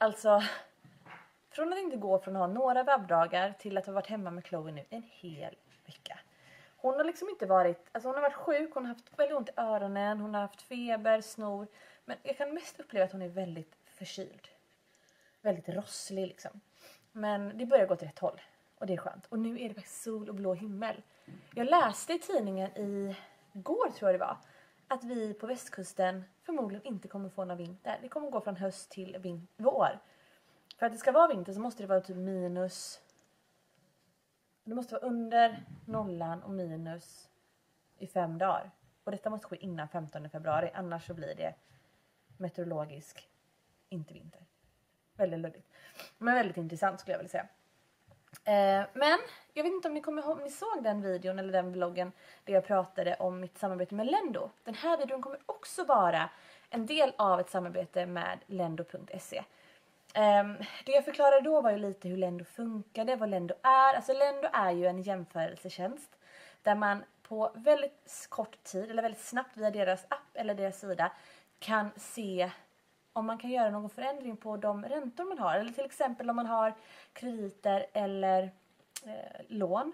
Alltså, från att inte gå från att ha några webbdagar till att ha varit hemma med Chloe nu en hel vecka. Hon har liksom inte varit, alltså hon har varit sjuk, hon har haft väldigt ont i öronen, hon har haft feber, snor. Men jag kan mest uppleva att hon är väldigt förkyld. Väldigt rosslig liksom. Men det börjar gå åt rätt håll. Och det är skönt. Och nu är det faktiskt sol och blå himmel. Jag läste i tidningen igår tror jag det var. Att vi på västkusten förmodligen inte kommer få någon vinter. Det kommer gå från höst till vår. För att det ska vara vinter så måste det vara typ minus. Det måste vara under nollan och minus i 5 dagar. Och detta måste ske innan 15 februari. Annars så blir det meteorologisk inte vinter. Väldigt luddigt. Men väldigt intressant skulle jag vilja säga. Men jag vet inte om ni kommer ihåg, om ni såg den videon eller den vloggen där jag pratade om mitt samarbete med Lendo. Den här videon kommer också vara en del av ett samarbete med lendo.se. Det jag förklarade då var ju lite hur Lendo funkade, vad Lendo är. Alltså Lendo är ju en jämförelsetjänst där man på väldigt kort tid eller väldigt snabbt via deras app eller deras sida kan se om man kan göra någon förändring på de räntor man har. Eller till exempel om man har krediter eller lån.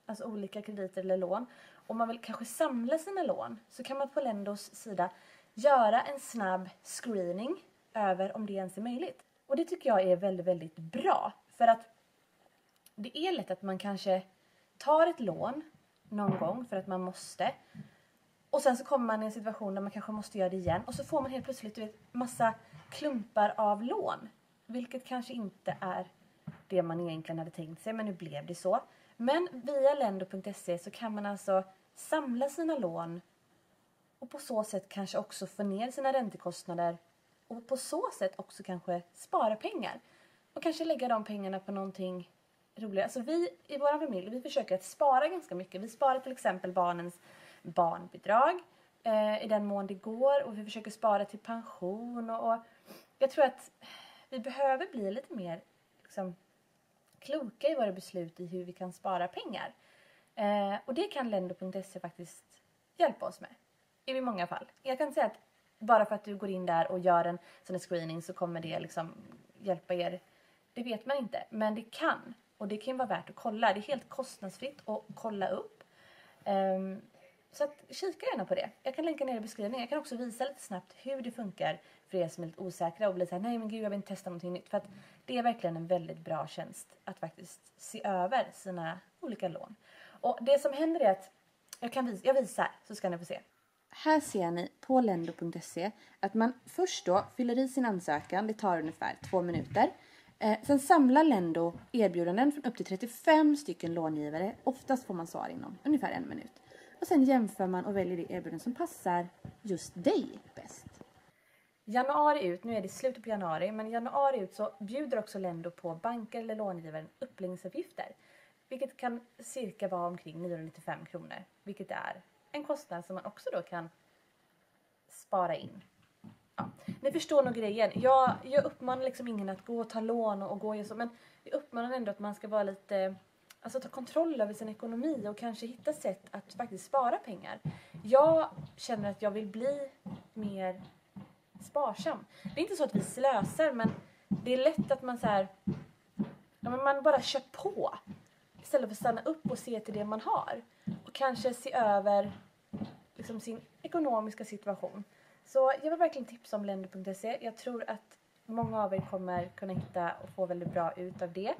Alltså olika krediter eller lån. Om man vill kanske samla sina lån så kan man på Lendos sida göra en snabb screening över om det ens är möjligt. Och det tycker jag är väldigt, väldigt bra. För att det är lätt att man kanske tar ett lån någon gång för att man måste. Och sen så kommer man i en situation där man kanske måste göra det igen. Och så får man helt plötsligt massa klumpar av lån. Vilket kanske inte är det man egentligen hade tänkt sig. Men nu blev det så. Men via lendo.se så kan man alltså samla sina lån. Och på så sätt kanske också få ner sina räntekostnader. Och på så sätt också kanske spara pengar. Och kanske lägga de pengarna på någonting roligare. Alltså vi i vår familj, vi försöker att spara ganska mycket. Vi sparar till exempel barnens barnbidrag i den mån det går. Och vi försöker spara till pension. Och jag tror att vi behöver bli lite mer liksom, kloka i våra beslut i hur vi kan spara pengar. Och det kan lendo.se faktiskt hjälpa oss med. I många fall. Jag kan säga att bara för att du går in där och gör en sån här screening så kommer det liksom hjälpa er. Det vet man inte. Men det kan. Och det kan vara värt att kolla. Det är helt kostnadsfritt att kolla upp. Så att, kika gärna på det. Jag kan länka ner i beskrivningen. Jag kan också visa lite snabbt hur det funkar för er som är lite osäkra. Och blir så här, nej men gud jag vill inte testa någonting nytt. För att det är verkligen en väldigt bra tjänst att faktiskt se över sina olika lån. Och det som händer är att jag visar så ska ni få se. Här ser ni på lendo.se att man först då fyller i sin ansökan. Det tar ungefär 2 minuter. Sen samlar Lendo erbjudanden från upp till 35 stycken långivare. Oftast får man svar inom ungefär 1 minut. Och sen jämför man och väljer det erbjudande som passar just dig bäst. Januari ut, nu är det slutet på januari. Men januari ut så bjuder också Lendo på banker eller långivaren upplåningsavgifter. Vilket kan cirka vara omkring 995 kronor. Vilket är en kostnad som man också då kan spara in. Ja. Ni förstår nog grejen. Jag uppmanar liksom ingen att gå och ta lån och gå och så. Men jag uppmanar ändå att man ska vara lite... Alltså ta kontroll över sin ekonomi och kanske hitta sätt att faktiskt spara pengar. Jag känner att jag vill bli mer sparsam. Det är inte så att vi slösar men det är lätt att man så här... Ja, men man bara kör på. Istället för att stanna upp och se till det man har. Och kanske se över liksom sin ekonomiska situation. Så jag vill verkligen tipsa om lendo.se. Jag tror att många av er kommer kunna hitta och få väldigt bra ut av det.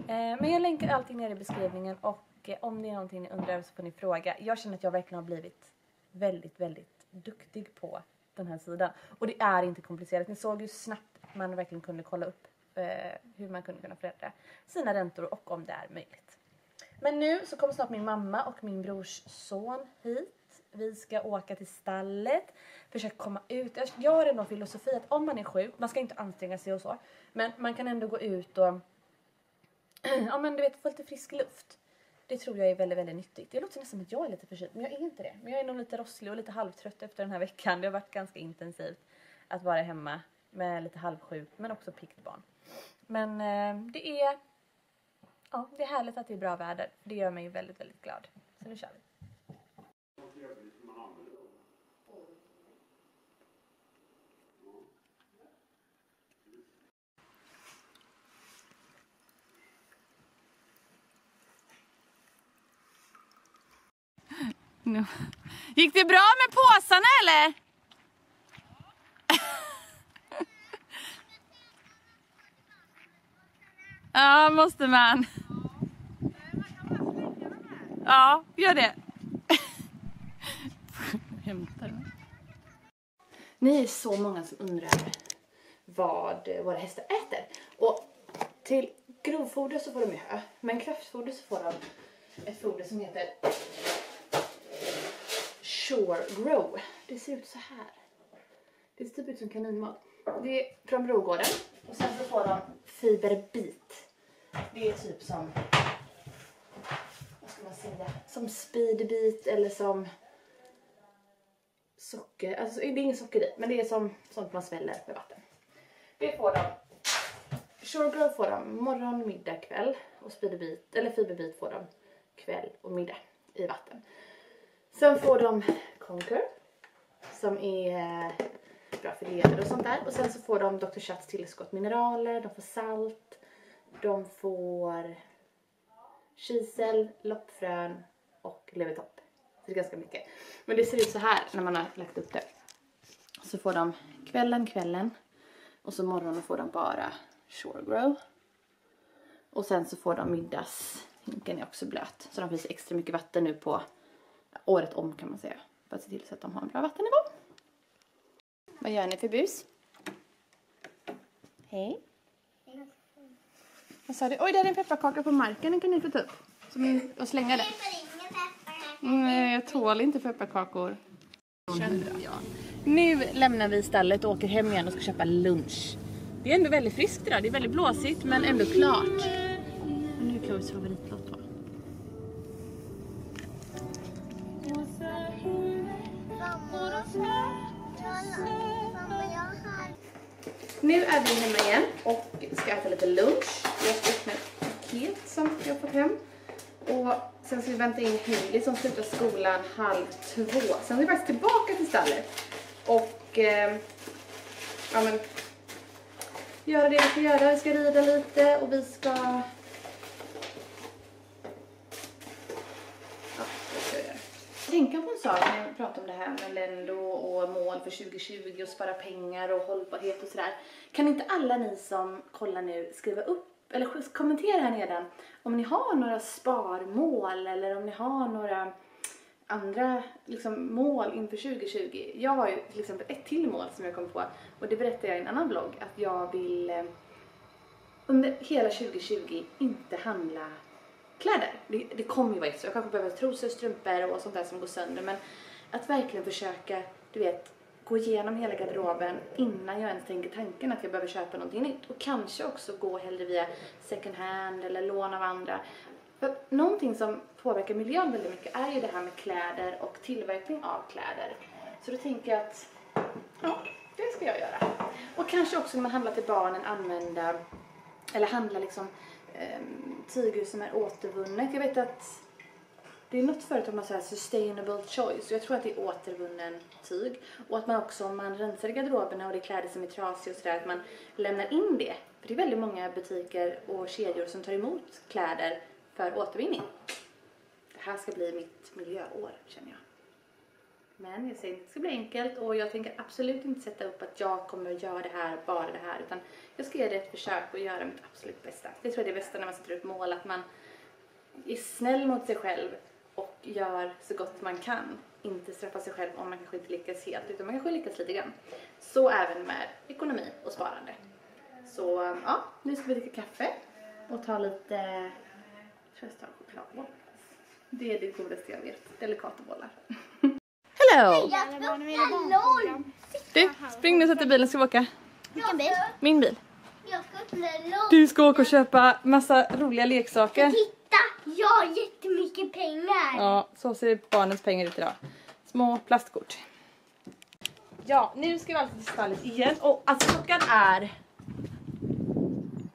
Men jag länkar allting ner i beskrivningen. Och om det är någonting ni undrar så får ni fråga. Jag känner att jag verkligen har blivit väldigt, väldigt duktig på den här sidan. Och det är inte komplicerat. Ni såg ju snabbt att man verkligen kunde kolla upp hur man kunde förändra sina räntor och om det är möjligt. Men nu så kommer snart min mamma och min brors son hit. Vi ska åka till stallet. Försöka komma ut. Jag har ändå en filosofi att om man är sjuk. Man ska inte anstränga sig och så. Men man kan ändå gå ut och... ja men du vet, få lite frisk luft. Det tror jag är väldigt, väldigt nyttigt. Det låter nästan som att jag är lite förkyld. Men jag är inte det. Men jag är nog lite rosslig och lite halvtrött efter den här veckan. Det har varit ganska intensivt att vara hemma med lite halvsjuk. Men också piggt barn. Men det är... Ja, det är härligt att det är bra väder. Det gör mig väldigt, väldigt glad. Så nu kör vi. Dino. Gick det bra med påsarna eller? Ja, måste man. Ja, gör det. Ni är så många som undrar vad våra hästar äter. Och till grovfoder så får de hö. Men kraftfoder så får de ett foder som heter Shore Grow. Det ser ut så här. Det ser typ ut som kaninmat. Det är från Brogården. Och sen så får de Fiberbit. Det är typ som, vad ska man säga, som Speedbit eller som socker. Alltså det är ingen socker i, men det är som sånt man sväller med vatten. Det får de. Shore Grow får de morgon, middag, kväll. Och Speedbit, eller Fiberbit får de kväll och middag i vatten. Sen får de Conquer som är bra för lever och sånt där. Och sen så får de Dr. Schatz tillskott mineraler, de får salt, de får kisel, loppfrön och levertopp. Så det är ganska mycket. Men det ser ut så här när man har lagt upp det. Så får de kvällen och så morgonen får de bara Shore Grow. Och sen så får de middagshinken är också blöt. Så de finns extra mycket vatten nu på året om kan man säga. För att se till så att de har en bra vattennivå. Vad gör ni för bus? Hej. Vad sa du? Oj, där är en pepparkaka på marken. Den kan ni få ta upp. Och slänga den. Jag tål inte pepparkakor. Ja. Nu lämnar vi stallet och åker hem igen och ska köpa lunch. Det är ändå väldigt friskt idag. Det är väldigt blåsigt men ändå klart. Och nu är Chloes favoritlåt på. Nu är vi hemma igen och ska äta lite lunch. Jag ska öppna ett paket som jag har fått hem. Och sen ska vi vänta in Hailey som slutar skolan 1:30. Sen är vi faktiskt tillbaka till stallet. Och ja men göra det vi ska göra. Vi ska rida lite och vi ska... Ja, vad ska jag göra? Tänka på en sak när jag pratar om det här med Lendo och mål för 2020 och spara pengar och hållbarhet och sådär. Kan inte alla ni som kollar nu skriva upp eller kommentera här nedan om ni har några sparmål eller om ni har några andra liksom, mål inför 2020. Jag har ju till exempel ett till mål som jag kom på och det berättar jag i en annan vlogg att jag vill under hela 2020 inte handla kläder. Det kommer ju vara extra. Jag kanske behöver trosor, strumpor och sånt där som går sönder men att verkligen försöka, du vet, gå igenom hela garderoben innan jag ens tänker tanken att jag behöver köpa någonting nytt. Och kanske också gå hellre via second hand eller lån av andra. För någonting som påverkar miljön väldigt mycket är ju det här med kläder och tillverkning av kläder. Så då tänker jag att ja, det ska jag göra. Och kanske också när man handlar till barnen använda eller handla liksom tyger som är återvunnet. Jag vet att det är något företag man säger sustainable choice. Och jag tror att det är återvunnen tyg. Och att man också, om man rensar i garderoberna och det är kläder som är trasiga och sådär, att man lämnar in det. För det är väldigt många butiker och kedjor som tar emot kläder för återvinning. Det här ska bli mitt miljöår, känner jag. Men jag säger att det ska bli enkelt och jag tänker absolut inte sätta upp att jag kommer att göra det här, bara det här. Utan jag ska göra det ett försök och göra mitt absolut bästa. Det tror jag är det bästa när man sätter upp mål, att man är snäll mot sig själv. Och gör så gott man kan. Inte straffa sig själv om man kanske inte lyckas helt. Utan man kanske lyckas lite grann. Så även med ekonomi och sparande. Så ja, nu ska vi dricka kaffe. Och ta lite... Jag tror jag ska ta chokladboll. Det är det godaste jag vet. Delicatobollar. Hello! Du, spring nu så att i bilen ska vi åka. Vilken bil? Min bil. Jag ska öppna Du ska åka och köpa massa roliga leksaker. Titta, jag har jättemycket pengar. Ja, så ser barnens pengar ut idag. Små plastkort. Ja, nu ska vi alltså till stallet igen. Och alltså klockan är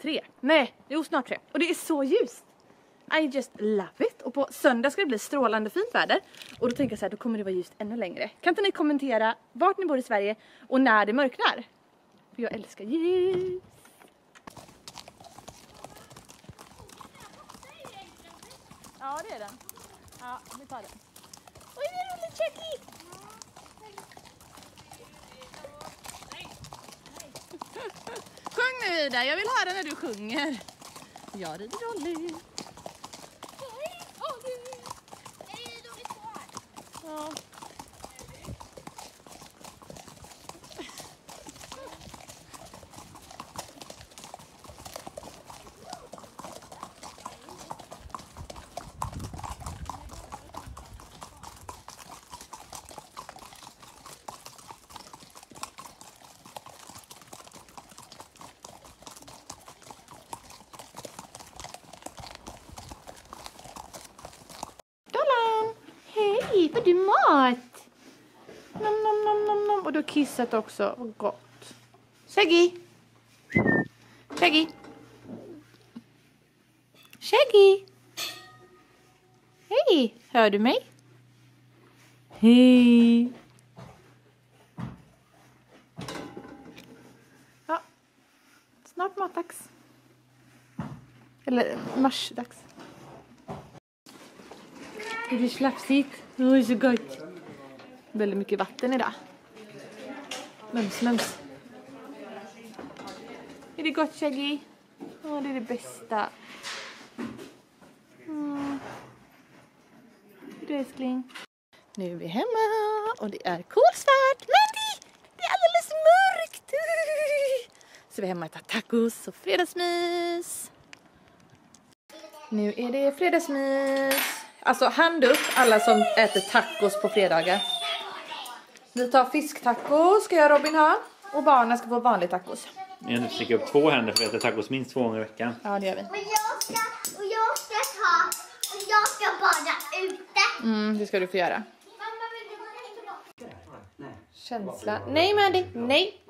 3. Nej, jo snart 3. Och det är så ljust. I just love it. Och på söndag ska det bli strålande fint väder. Och då tänker jag så här, då kommer det vara ljust ännu längre. Kan inte ni kommentera vart ni bor i Sverige och när det mörknar? För jag älskar ljus. Ja, det är den. Ja, vi tar den. Oj, vad roligt, Chucky! Sjung nu, Ida. Jag vill höra när du sjunger. Jag rider Dolly. Ja. Dollan! Hej, får du mat? Nom, nom, nom, nom, nom. Och du har kissat också. Vad gott. Shaggy! Shaggy! Shaggy! Hej! Hör du mig? Hej! Ja. Snart matdags. Eller marsdags. Det blir slafsigt. Oj, så gott. Väldigt mycket vatten idag. Mums, mums. Är det gott, Shaggy? Ja, det är det bästa. Du, älskling. Nu är vi hemma och det är kolsvart. Men det är alldeles mörkt. Så vi är hemma och äter tacos och fredagsmys. Nu är det fredagsmys. Alltså hand upp alla som äter tacos på fredagar. Vi tar fisktacos ska jag och Robin ha. Och barnen ska få vanlig tacos. Jag nu sticker upp 2 händer för att äta tacos minst 2 gånger i veckan. Ja, det gör vi. Och jag ska bada ute. Det ska du få göra. Mamma, vill du gå ut? Känsla. Nej, Mandy. Nej.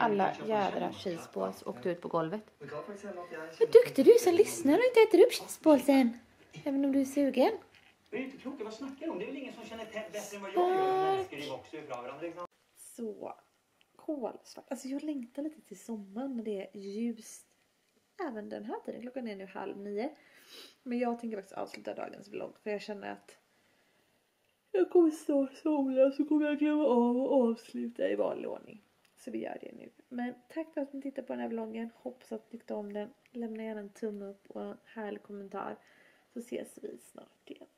Alla jädra cheeseballs åkte ut på golvet. Vad duktig du är som lyssnar och inte äter upp cheeseballsen. Även om du är sugen. Det är inte klokt, vad snackar om? Det är väl ingen som känner bättre än vad jag gör. Skriv också ifrån varandra. Så kolsvart. Alltså jag längtar lite till sommaren när det är ljust. Även den här tiden. Klockan är nu 8:30. Men jag tänker faktiskt avsluta dagens vlogg. För jag känner att jag kommer snart somna. Så kommer jag glömma av och avsluta i vanlig ordning. Så vi gör det nu. Men tack för att ni tittade på den här vloggen. Hoppas att ni tyckte om den. Lämna gärna en tumme upp och en härlig kommentar. Så ses vi snart igen.